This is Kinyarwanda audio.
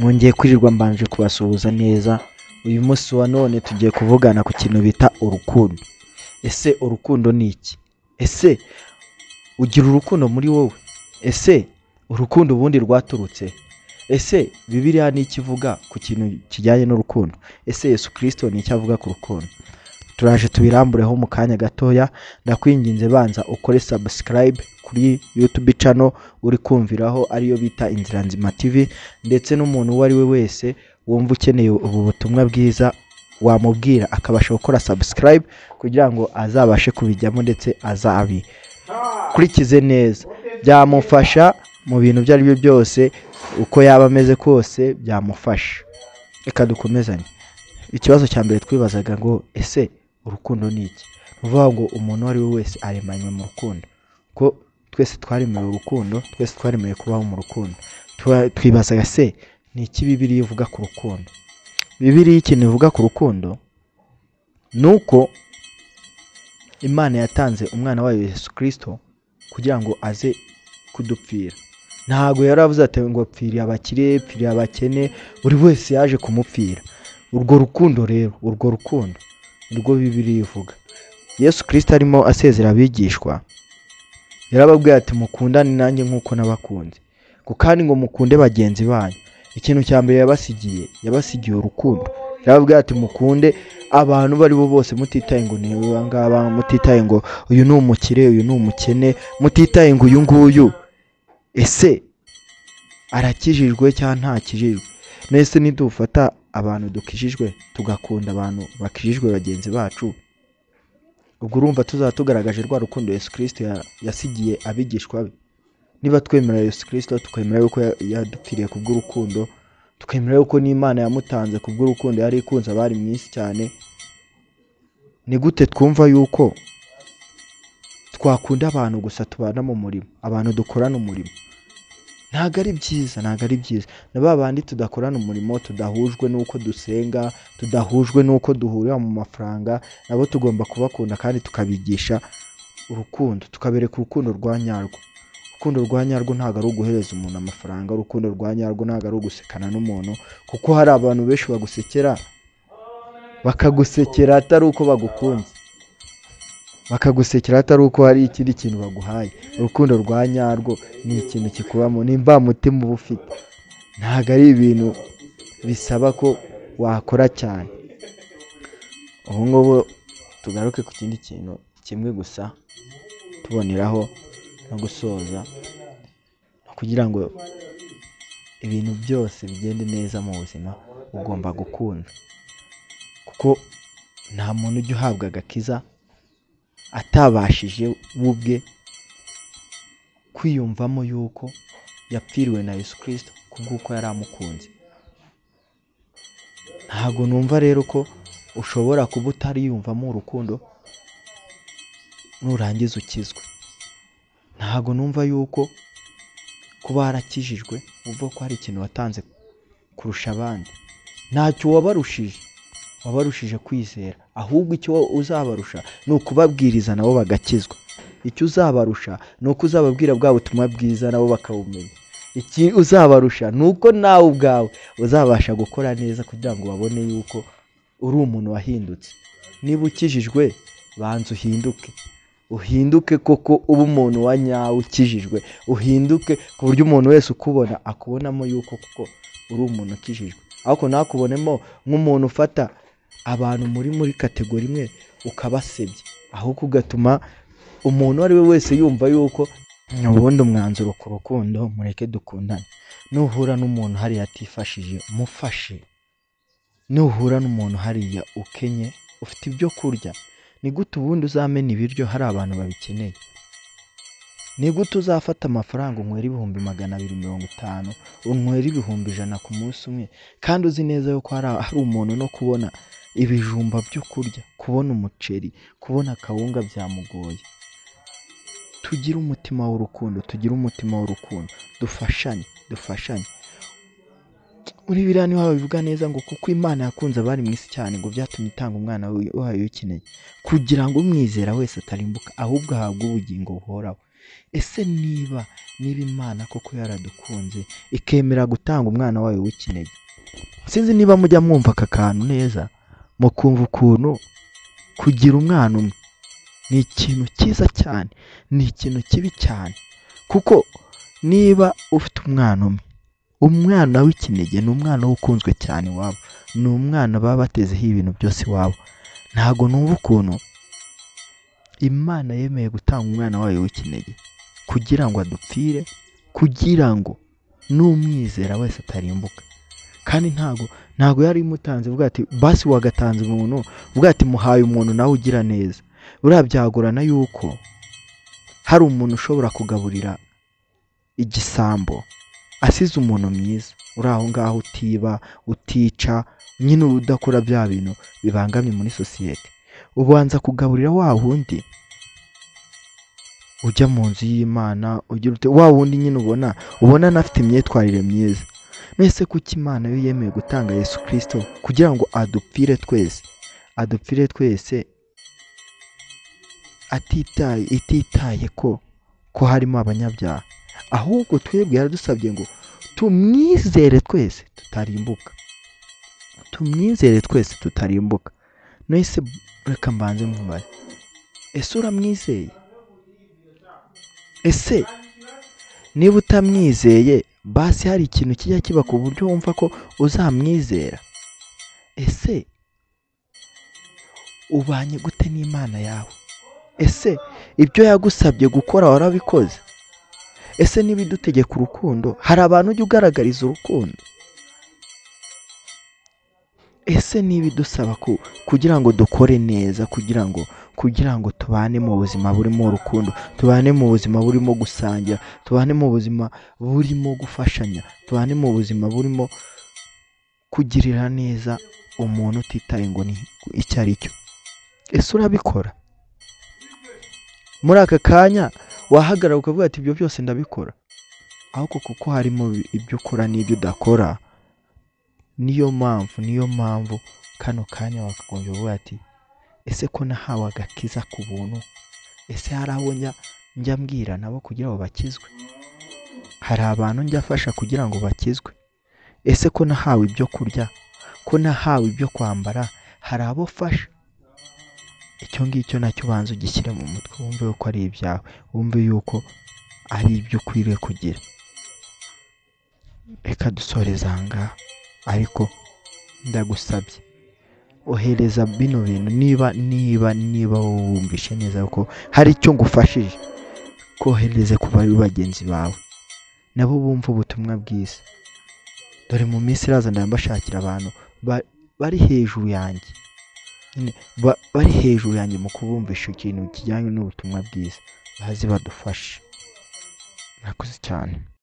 Mwongeye kwirirwa mbanje kubasuhuza neza. Uyu munsi wa none tugiye kuvugana ku kintu bita urukundo. Ese urukundo ni iki? Ese ugira urukundo muri wowe? Ese urukundo ubundi rwaturutse? Ese Bibiliya ni iki ivuga ku kintu kijyanye n'urukundo? Ese Yesu Kristo ni iki avuga ku rukundo? Turaje tubirambureho mu kanya gatoya. Ndakwinginze banza ukore subscribe kuri YouTube channel uri kumviraho ariyo bita Inzira Nzima TV, ndetse n'umuntu uwo ari we wese wumva ukeneye ubu butumwa bwiza wamubwira akabasha gukora subscribe kugira ngo azabashe kubijyamo ndetse azabikurikize neza. Byamufasha mu bintu byo ari byo byose, uko yaba ameze kose byamufasha. Reka dukomezanye. Ikibazo cya mbere twibazaga ngo ese urukundo ni iki? Uvuga ngo umuntu ari we wese aremanywe mu rukundo, ko twese twaremewe urukundo, twese twaremewe kubaho mu rukundo. Twibazaga se ni iki Bibiliya ivuga ku rukundo? Bibiliya ikintu ivuga ku rukundo nuko Imana yatanze umwana wayo Yesu Kristo kugira ngo aze kudupfira. Ntago yaravuze ati ngo pfiriye abakire, pfiriye abakene, buri wese yaje kumupfira. Urwo rukundo rero, urwo rukundo nirwo Bibiliya ivuga. Yesu Kristo arimo asezera abigishwa, yarababwiye ati mukundane nanjye nk'uko nabakunze, kandi ngo mukunde bagenzi banyu. Ikintu cya mbere yabasigiye urukundo. Yarababwiye ati mukunde abantu bari bo bose, mutitaye ngo ni ngaba, mutitaye ngo uyu ni umukire, uyu ni umukene, mutitaye ngo uyu nguyu ese arakijijwe cyangwa ntakijijwe. Nese nidufata abantu dukijijwe tugakunda abantu bakijijwe bagenzi bacu, ubwo urumva tuzatugaragaje rwa rukundo Yesu Kristo yasigiye abigishwa be. Niba twemera Yesu Kristo, tukemera yuko yadupfiriye kubw'urukundo, tukemera yuko n'Imana yamutanze kubw'urukundo yari ikunze abari mu isi cyane, ni gute twumva yuko twakunda abantu gusa tubana mu murimo, abantu dukorana umurimo? Ntago ari byiza, ntago ari byiza. Na babandi tudakorana umurimo, tudahujwe n'uko dusenga, tudahujwe n'uko duhurira mu mafaranga, nabo tugomba kubakunda kandi tukabigisha urukundo, tukabereka urukundo rwa nyarwo. Urukundo rwa nyarwo ntago ari uguhereza umuntu amafaranga, urukundo rwa nyarwo ntago ari ugusekana n'umuntu, kuko hari abantu benshi bagusekera, bakagusekera atari uko bagukunze, bakagusekera atari uko hari ikindi kintu baguhaye. Urukundo rwa nyarwo ni ikintu kikubamo, nimba mutima uba ufite, ntago ari ibintu bisaba ko wakora cyane. Ubu ngubu tugaruke ku kindi kintu kimwe gusa tuboneraho no gusoza, kugira ngo ibintu byose bigende neza mu buzima ugomba gukunda, kuko nta muntu ujya uhabwa agakiza atabashije ubwe kwiyumvamo yuko yapfiriwe na Yesu Kristo kubw'uko yari amukunze. Ntago numva rero ko ushobora kuba utariyumvamo urukundo nurangiza ukizwe. Ntago numva yuko kuba warakijijwe uvuga ko hari ikintu watanze kurusha abandi. Ntacyo wabarushije kwizera, ahubwo icyo uzabarusha ni ukubabwiriza nabo bagakizwa. Icyo uzabarusha ni uko uzababwira bwa butumwa bwiza nabo bakabumenya. Iki uzabarusha ni uko nawe ubwawe uzabasha gukora neza kugira ngo babone yuko uri umuntu wahindutse. Niba ukijijwe, banza uhinduke koko uba umuntu wa nyawe ukijijwe, uhinduke ku buryo umuntu wese ukubona akubonamo yuko koko uri umuntu ukijijwe, ariko nakubonemo nk'umuntu ufata abantu muri kategori imwe ukabasebya, ahubwo ugatuma umuntu ari we wese yumva yuko ubundi umwanzuro ku rukundo mureke dukundane. Nuhura n'umuntu hariya atifashije, mufashe. Nuhura n'umuntu hariya ukenye, ufite ibyo kurya, ni gute ubundi uzamena ibiryo hari abantu babikeneye? Ni gute uzafata amafaranga unywera 250, unywera 100 ku munsi umwe, kandi uzi neza yuko hari umuntu no kubona ibijumba byo kurya, kubona umuceri, kubona akawunga byamugoye? Tugire umutima w'urukundo, dufashanye. Muri Bibiliya niho bivuga neza ngo kuko Imana yakunze abari mu isi cyane ngo byatumye itanga umwana wayo ukeneye, kugira ngo umwizera wese atarimbuka ahubwo ahabwe ubugingo buhoraho. ese niba Imana koko yaradukunze ikemera gutanga umwana wayo w'ikinege, sinzi niba mujya mwumva aka kantu neza, mukumva ukuntu kugira umwana umwe ni ikintu cyiza cyane, ni ikintu kibi cyane, kuko niba ufite umwana umwe, umwana w'ikinege ni umwana ukunzwe cyane iwabo, ni umwana baba batezeho ibintu byose iwabo. Ntabwo numva ukuntu Imana yemeye gutanga umwana wayo w'ikinege kugira ngo adupfire, kugira ngo n'umwizera wese atarimbuka. Kandi ntabwo yari imutanze uvuga ati basi wagatanze umuntu, uvuga ati muhaye umuntu nawe ugira neza. Buriya byagorana yuko hari umuntu ushobora kugaburira igisambo asize umuntu mwiza uri aho ngaho, utiba, utica, nyine udakora bya bintu bibangamye muri sosiyete. Ubanza kugaburira wa wundi ujya mu nzu y'Imana, ugira ute wa wundi nyine ubona anafite imyitwarire myiza. Mwese kuki Imana yo yemeye gutanga Yesu Kristo kugira ngo adupfire twese ititaye ko harimo abanyabyaha, ahubwo twebwe yaradusabye ngo tumwizere twese tutarimbuka. Mwese reka mbanze mubaze, ese uramwizeye? Ese niba utamwizeye, basi hari ikintu kijya kiba ku buryo wumva ko uzamwizera? Ese ubanye gute n'Imana yawe? Ese ibyo yagusabye gukora warabikoze? Ese niba idutegeka urukundo, hari abantu ujya ugaragariza urukundo? Ese niba idusaba kugira ngo dukore neza, kugira ngo tubane mu buzima burimo urukundo, tubane mu buzima burimo gusangira, tubane mu buzima burimo gufashanya, tubane mu buzima burimo kugirira neza umuntu utitaye ngo ni icyo ari cyo, ese urabikora? Muri aka kanya wahagarara ukavuga ati ibyo byose ndabikora, ahubwo kuko harimo ibyo ukora n'ibyo udakora. Niyo mpamvu kano kanya wakagombye kuvuga ati ese ko nahawe agakiza ku buntu, ese hari abo njya mbwira nabo kugira ngo bakizwe? Hari abantu njya afasha kugira ngo bakizwe? Ese ko nahawe ibyo kurya, ko nahawe ibyo kwambara, hari abo fasha? Icyo ngicyo nacyo ubanza ugishyire mu mutwe, wumve yuko ari ibyawe, wumve yuko ari ibyo ukwiriye kugira. Reka dusoreze aha ngaha, ariko ndagusabye ohereza bino bintu niba wumvishe neza ko hari icyo ngufashije, kohereze ku bari bagenzi bawe nabo bumva ubutumwa bwiza. Dore mu minsi iraza ndabashakira abantu bari hejuru yanjye, bari hejuru yanjye mu kubumvisha ikintu kijyanye n'ubutumwa bwiza, bazi badufashe. Murakoze cyane.